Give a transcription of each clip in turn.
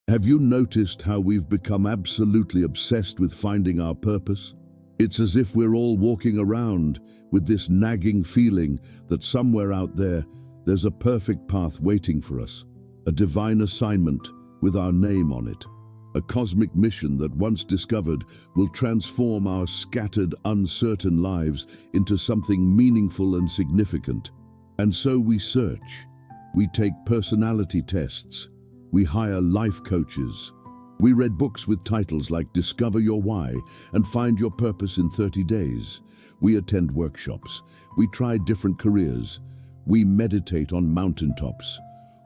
Have you noticed how we've become absolutely obsessed with finding our purpose? It's as if we're all walking around with this nagging feeling that somewhere out there, there's a perfect path waiting for us, a divine assignment with our name on it, a cosmic mission that once discovered will transform our scattered, uncertain lives into something meaningful and significant. And so we search, we take personality tests, we hire life coaches. We read books with titles like Discover Your Why and Find Your Purpose in 30 Days. We attend workshops. We try different careers. We meditate on mountaintops,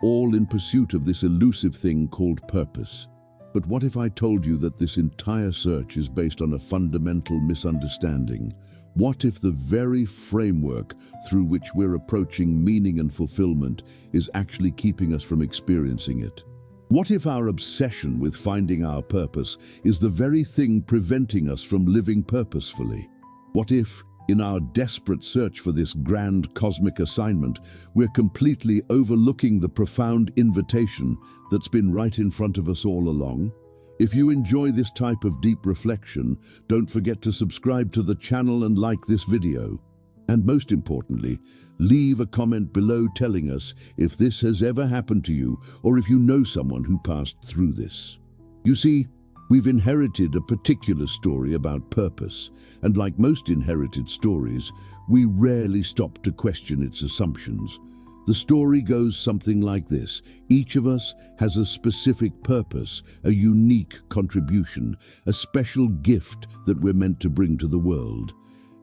all in pursuit of this elusive thing called purpose. But what if I told you that this entire search is based on a fundamental misunderstanding? What if the very framework through which we're approaching meaning and fulfillment is actually keeping us from experiencing it? What if our obsession with finding our purpose is the very thing preventing us from living purposefully? What if, in our desperate search for this grand cosmic assignment, we're completely overlooking the profound invitation that's been right in front of us all along? If you enjoy this type of deep reflection, don't forget to subscribe to the channel and like this video. And most importantly, leave a comment below telling us if this has ever happened to you or if you know someone who passed through this. You see, we've inherited a particular story about purpose, and like most inherited stories, we rarely stop to question its assumptions. The story goes something like this. Each of us has a specific purpose, a unique contribution, a special gift that we're meant to bring to the world.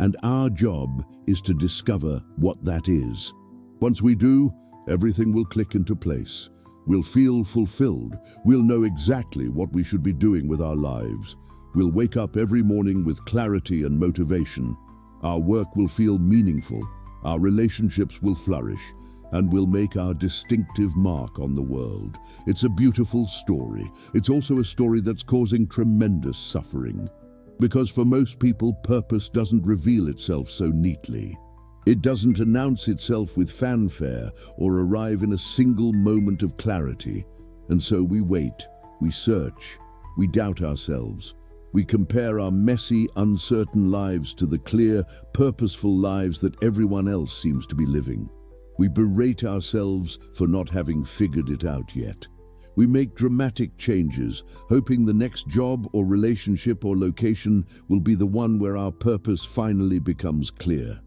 And our job is to discover what that is. Once we do, everything will click into place. We'll feel fulfilled. We'll know exactly what we should be doing with our lives. We'll wake up every morning with clarity and motivation. Our work will feel meaningful. Our relationships will flourish. And we'll make our distinctive mark on the world. It's a beautiful story. It's also a story that's causing tremendous suffering. Because for most people, purpose doesn't reveal itself so neatly. It doesn't announce itself with fanfare or arrive in a single moment of clarity. And so we wait, we search, we doubt ourselves. We compare our messy, uncertain lives to the clear, purposeful lives that everyone else seems to be living. We berate ourselves for not having figured it out yet. We make dramatic changes, hoping the next job or relationship or location will be the one where our purpose finally becomes clear.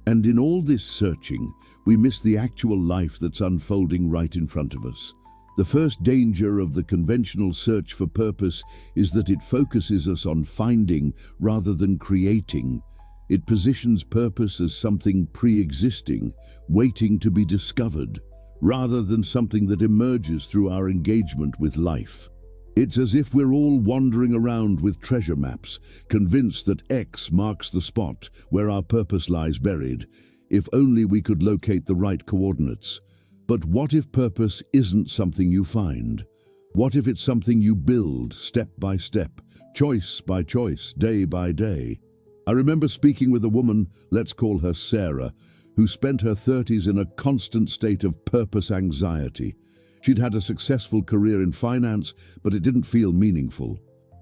And in all this searching, we miss the actual life that's unfolding right in front of us. The first danger of the conventional search for purpose is that it focuses us on finding rather than creating. It positions purpose as something pre-existing, waiting to be discovered, rather than something that emerges through our engagement with life. It's as if we're all wandering around with treasure maps, convinced that X marks the spot where our purpose lies buried, if only we could locate the right coordinates. But what if purpose isn't something you find? What if it's something you build step by step, choice by choice, day by day? I remember speaking with a woman, let's call her Sarah, who spent her 30s in a constant state of purpose anxiety. She'd had a successful career in finance, but it didn't feel meaningful.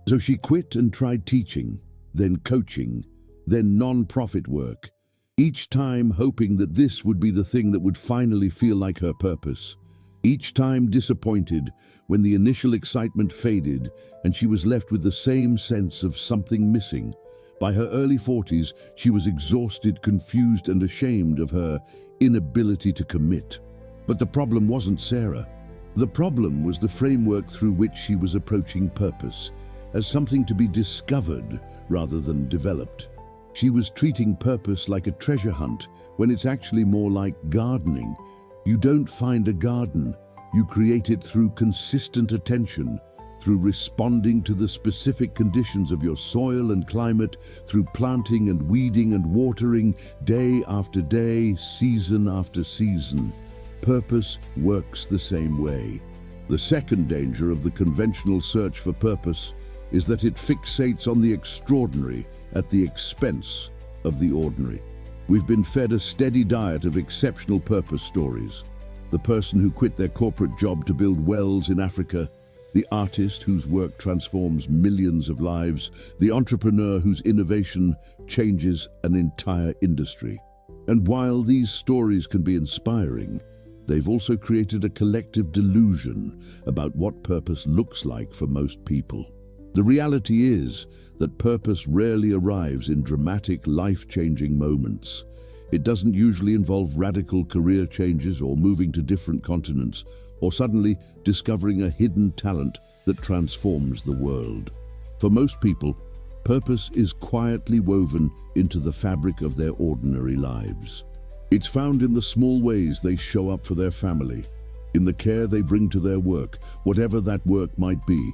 So she quit and tried teaching, then coaching, then non-profit work, each time hoping that this would be the thing that would finally feel like her purpose. Each time disappointed when the initial excitement faded and she was left with the same sense of something missing. By her early 40s, she was exhausted, confused, and ashamed of her inability to commit. But the problem wasn't Sarah. The problem was the framework through which she was approaching purpose, as something to be discovered rather than developed. She was treating purpose like a treasure hunt, when it's actually more like gardening. You don't find a garden, you create it through consistent attention, through responding to the specific conditions of your soil and climate, through planting and weeding and watering day after day, season after season. Purpose works the same way. The second danger of the conventional search for purpose is that it fixates on the extraordinary at the expense of the ordinary. We've been fed a steady diet of exceptional purpose stories. The person who quit their corporate job to build wells in Africa, the artist whose work transforms millions of lives, the entrepreneur whose innovation changes an entire industry. And while these stories can be inspiring, they've also created a collective delusion about what purpose looks like for most people. The reality is that purpose rarely arrives in dramatic, life-changing moments. It doesn't usually involve radical career changes or moving to different continents, or suddenly discovering a hidden talent that transforms the world. For most people, purpose is quietly woven into the fabric of their ordinary lives. It's found in the small ways they show up for their family, in the care they bring to their work, whatever that work might be,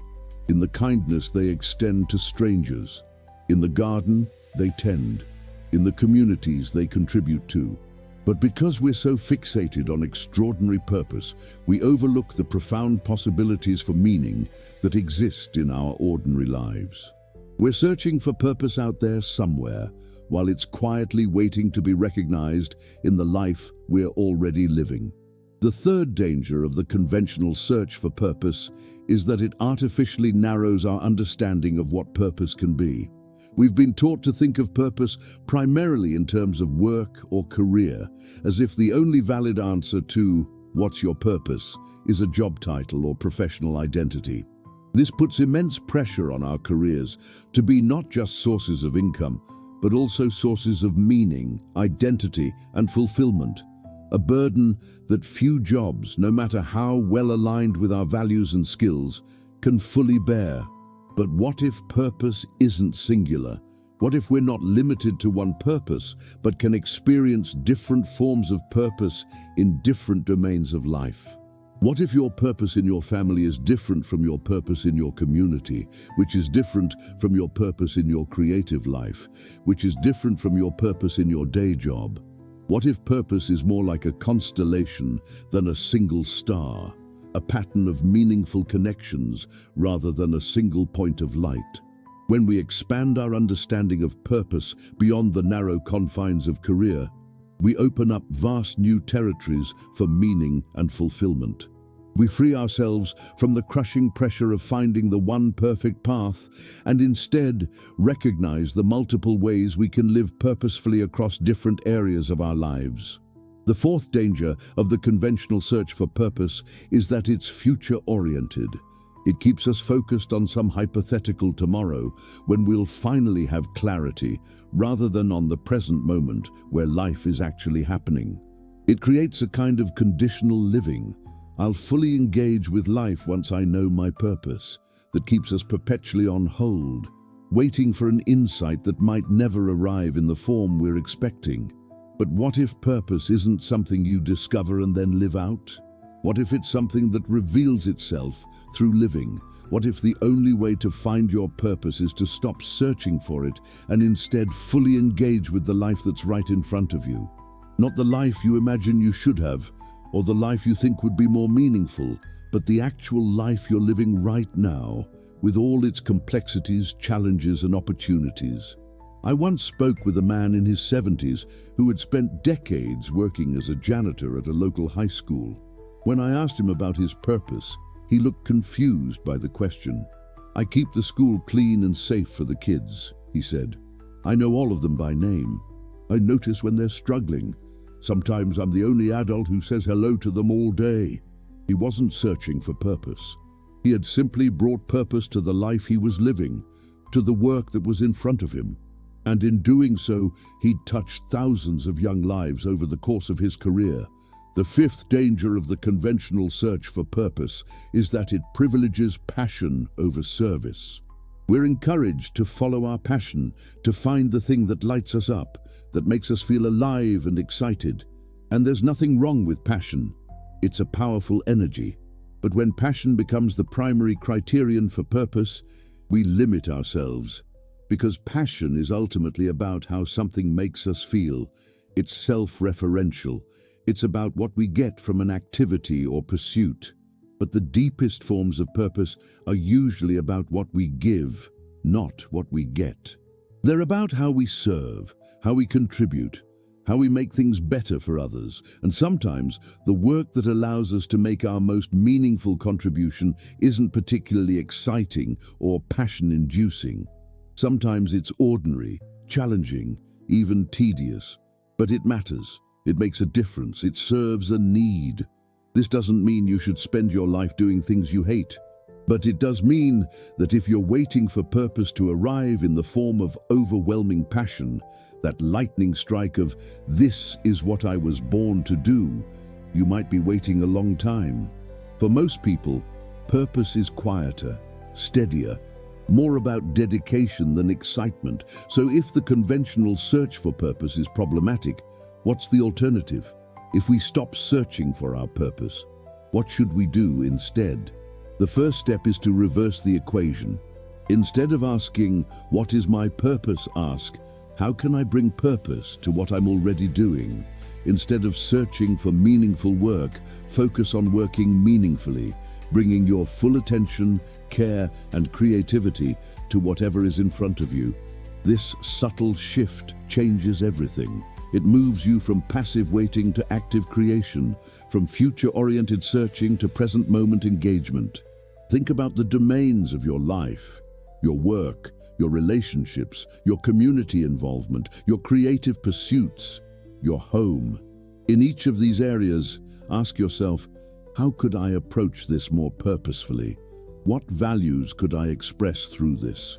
in the kindness they extend to strangers, in the garden they tend, in the communities they contribute to. But because we're so fixated on extraordinary purpose, we overlook the profound possibilities for meaning that exist in our ordinary lives. We're searching for purpose out there somewhere, while it's quietly waiting to be recognized in the life we're already living. The third danger of the conventional search for purpose is that it artificially narrows our understanding of what purpose can be. We've been taught to think of purpose primarily in terms of work or career, as if the only valid answer to "what's your purpose" is a job title or professional identity. This puts immense pressure on our careers to be not just sources of income, but also sources of meaning, identity, and fulfillment. A burden that few jobs, no matter how well aligned with our values and skills, can fully bear. But what if purpose isn't singular? What if we're not limited to one purpose, but can experience different forms of purpose in different domains of life? What if your purpose in your family is different from your purpose in your community, which is different from your purpose in your creative life, which is different from your purpose in your day job? What if purpose is more like a constellation than a single star? A pattern of meaningful connections rather than a single point of light. When we expand our understanding of purpose beyond the narrow confines of career, we open up vast new territories for meaning and fulfillment. We free ourselves from the crushing pressure of finding the one perfect path and instead recognize the multiple ways we can live purposefully across different areas of our lives. The fourth danger of the conventional search for purpose is that it's future-oriented. It keeps us focused on some hypothetical tomorrow when we'll finally have clarity, rather than on the present moment where life is actually happening. It creates a kind of conditional living. I'll fully engage with life once I know my purpose, that keeps us perpetually on hold, waiting for an insight that might never arrive in the form we're expecting. But what if purpose isn't something you discover and then live out? What if it's something that reveals itself through living? What if the only way to find your purpose is to stop searching for it and instead fully engage with the life that's right in front of you? Not the life you imagine you should have, or the life you think would be more meaningful, but the actual life you're living right now, with all its complexities, challenges, and opportunities. I once spoke with a man in his 70s who had spent decades working as a janitor at a local high school. When I asked him about his purpose, he looked confused by the question. "I keep the school clean and safe for the kids," he said. "I know all of them by name. I notice when they're struggling. Sometimes I'm the only adult who says hello to them all day." He wasn't searching for purpose. He had simply brought purpose to the life he was living, to the work that was in front of him. And in doing so, he'd touched thousands of young lives over the course of his career. The fifth danger of the conventional search for purpose is that it privileges passion over service. We're encouraged to follow our passion, to find the thing that lights us up, that makes us feel alive and excited. And there's nothing wrong with passion. It's a powerful energy. But when passion becomes the primary criterion for purpose, we limit ourselves. Because passion is ultimately about how something makes us feel. It's self-referential. It's about what we get from an activity or pursuit. But the deepest forms of purpose are usually about what we give, not what we get. They're about how we serve, how we contribute, how we make things better for others, and sometimes the work that allows us to make our most meaningful contribution isn't particularly exciting or passion-inducing. Sometimes it's ordinary, challenging, even tedious, but it matters. It makes a difference. It serves a need. This doesn't mean you should spend your life doing things you hate, but it does mean that if you're waiting for purpose to arrive in the form of overwhelming passion, that lightning strike of "this is what I was born to do," you might be waiting a long time. For most people, purpose is quieter, steadier, more about dedication than excitement. So if the conventional search for purpose is problematic, what's the alternative? If we stop searching for our purpose, what should we do instead? The first step is to reverse the equation. Instead of asking, "What is my purpose?" ask, "How can I bring purpose to what I'm already doing?" Instead of searching for meaningful work, focus on working meaningfully, bringing your full attention, care, and creativity to whatever is in front of you. This subtle shift changes everything. It moves you from passive waiting to active creation, from future-oriented searching to present-moment engagement. Think about the domains of your life, your work, your relationships, your community involvement, your creative pursuits, your home. In each of these areas, ask yourself, how could I approach this more purposefully? What values could I express through this?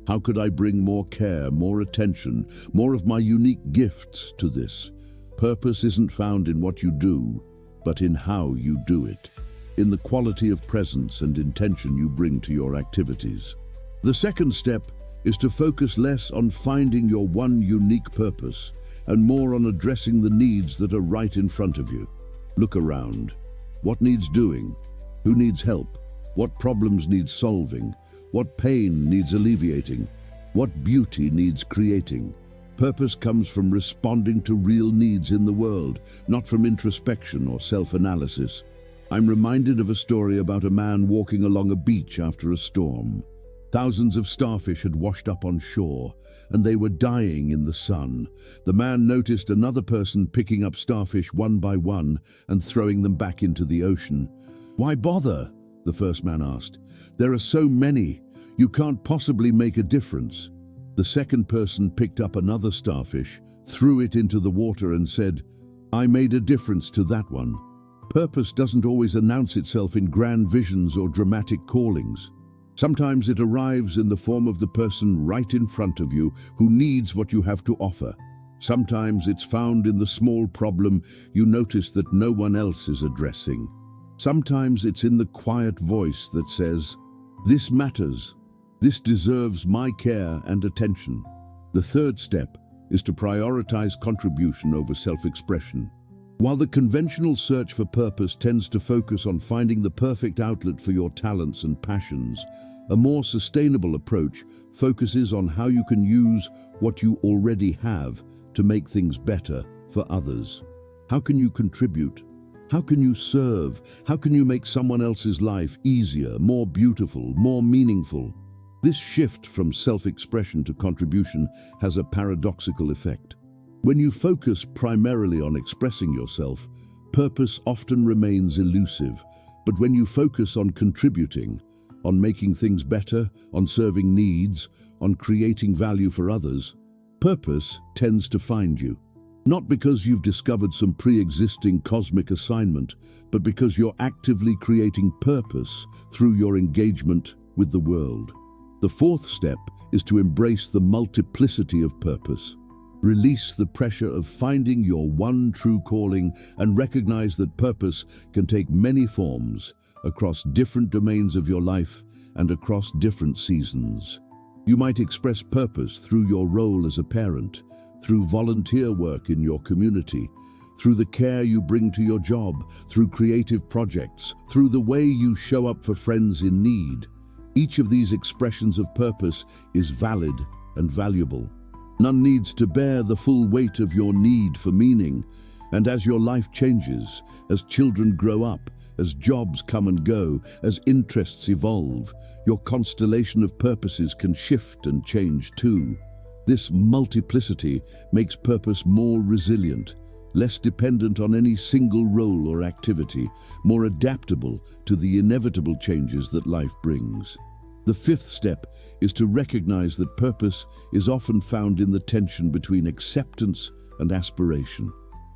How could I bring more care, more attention, more of my unique gifts to this? Purpose isn't found in what you do, but in how you do it, in the quality of presence and intention you bring to your activities. The second step is to focus less on finding your one unique purpose and more on addressing the needs that are right in front of you. Look around. What needs doing? Who needs help? What problems need solving? What pain needs alleviating? What beauty needs creating? Purpose comes from responding to real needs in the world, not from introspection or self-analysis. I'm reminded of a story about a man walking along a beach after a storm. Thousands of starfish had washed up on shore, and they were dying in the sun. The man noticed another person picking up starfish one by one and throwing them back into the ocean. "Why bother?" the first man asked. "There are so many. You can't possibly make a difference." The second person picked up another starfish, threw it into the water and said, "I made a difference to that one." Purpose doesn't always announce itself in grand visions or dramatic callings. Sometimes it arrives in the form of the person right in front of you who needs what you have to offer. Sometimes it's found in the small problem you notice that no one else is addressing. Sometimes it's in the quiet voice that says, "This matters. This deserves my care and attention." The third step is to prioritize contribution over self-expression. While the conventional search for purpose tends to focus on finding the perfect outlet for your talents and passions, a more sustainable approach focuses on how you can use what you already have to make things better for others. How can you contribute? How can you serve? How can you make someone else's life easier, more beautiful, more meaningful? This shift from self-expression to contribution has a paradoxical effect. When you focus primarily on expressing yourself, purpose often remains elusive. But when you focus on contributing, on making things better, on serving needs, on creating value for others, purpose tends to find you. Not because you've discovered some pre-existing cosmic assignment, but because you're actively creating purpose through your engagement with the world. The fourth step is to embrace the multiplicity of purpose. Release the pressure of finding your one true calling and recognize that purpose can take many forms across different domains of your life and across different seasons. You might express purpose through your role as a parent, through volunteer work in your community, through the care you bring to your job, through creative projects, through the way you show up for friends in need. Each of these expressions of purpose is valid and valuable. None needs to bear the full weight of your need for meaning. And as your life changes, as children grow up, as jobs come and go, as interests evolve, your constellation of purposes can shift and change too. This multiplicity makes purpose more resilient, less dependent on any single role or activity, more adaptable to the inevitable changes that life brings. The fifth step is to recognize that purpose is often found in the tension between acceptance and aspiration.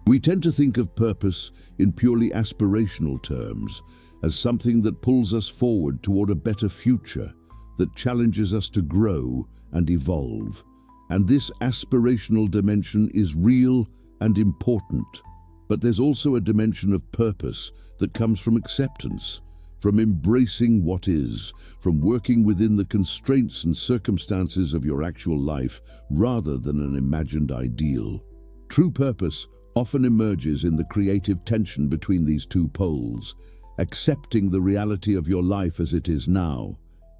We tend to think of purpose in purely aspirational terms, as something that pulls us forward toward a better future, that challenges us to grow and evolve. And this aspirational dimension is real and important. But there's also a dimension of purpose that comes from acceptance, from embracing what is, from working within the constraints and circumstances of your actual life rather than an imagined ideal. True purpose often emerges in the creative tension between these two poles, accepting the reality of your life as it is now,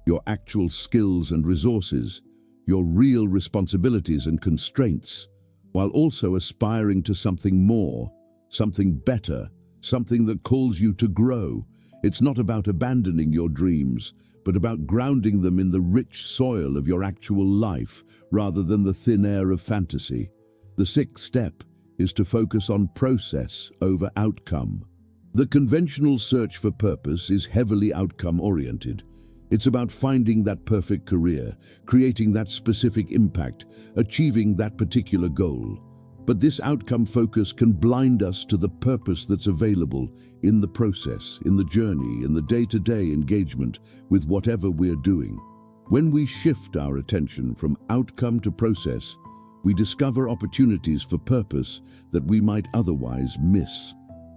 your actual skills and resources, your real responsibilities and constraints, while also aspiring to something more, something better, something that calls you to grow. It's not about abandoning your dreams, but about grounding them in the rich soil of your actual life rather than the thin air of fantasy. The sixth step is to focus on process over outcome. The conventional search for purpose is heavily outcome-oriented. It's about finding that perfect career, creating that specific impact, achieving that particular goal. But this outcome focus can blind us to the purpose that's available in the process, in the journey, in the day-to-day engagement with whatever we're doing. When we shift our attention from outcome to process, we discover opportunities for purpose that we might otherwise miss.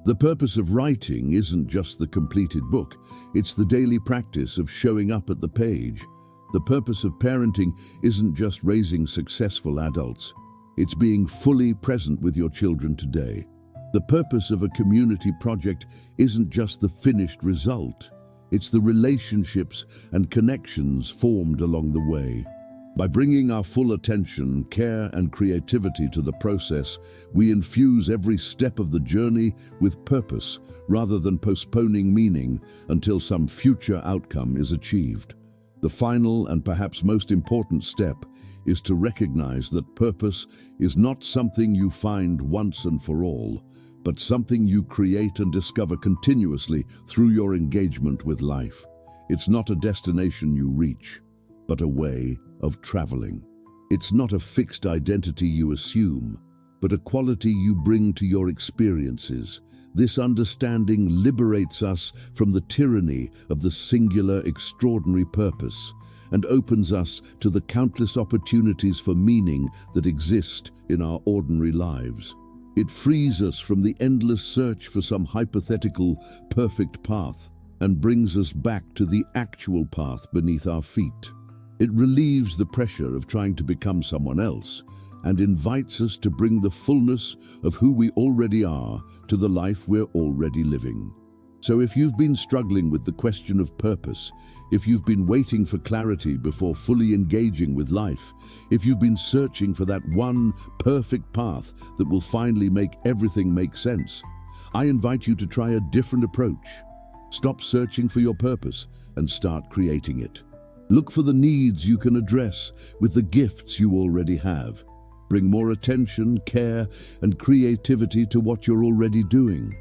The purpose of writing isn't just the completed book, it's the daily practice of showing up at the page. The purpose of parenting isn't just raising successful adults, it's being fully present with your children today. The purpose of a community project isn't just the finished result, it's the relationships and connections formed along the way. By bringing our full attention, care, and creativity to the process, we infuse every step of the journey with purpose rather than postponing meaning until some future outcome is achieved. The final and perhaps most important step is to recognize that purpose is not something you find once and for all, but something you create and discover continuously through your engagement with life. It's not a destination you reach, but a way of traveling. It's not a fixed identity you assume, but a quality you bring to your experiences. This understanding liberates us from the tyranny of the singular, extraordinary purpose and opens us to the countless opportunities for meaning that exist in our ordinary lives. It frees us from the endless search for some hypothetical, perfect path and brings us back to the actual path beneath our feet. It relieves the pressure of trying to become someone else and invites us to bring the fullness of who we already are to the life we're already living. So if you've been struggling with the question of purpose, if you've been waiting for clarity before fully engaging with life, if you've been searching for that one perfect path that will finally make everything make sense, I invite you to try a different approach. Stop searching for your purpose and start creating it. Look for the needs you can address with the gifts you already have. Bring more attention, care, and creativity to what you're already doing.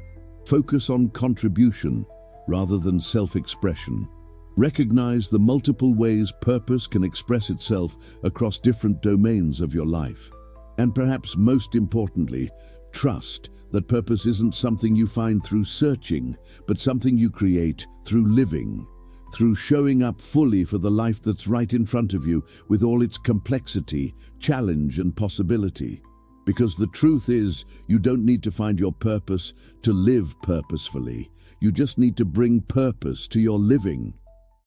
Focus on contribution rather than self-expression. Recognize the multiple ways purpose can express itself across different domains of your life. And perhaps most importantly, trust that purpose isn't something you find through searching, but something you create through living. Through showing up fully for the life that's right in front of you with all its complexity, challenge, and possibility. Because the truth is, you don't need to find your purpose to live purposefully. You just need to bring purpose to your living.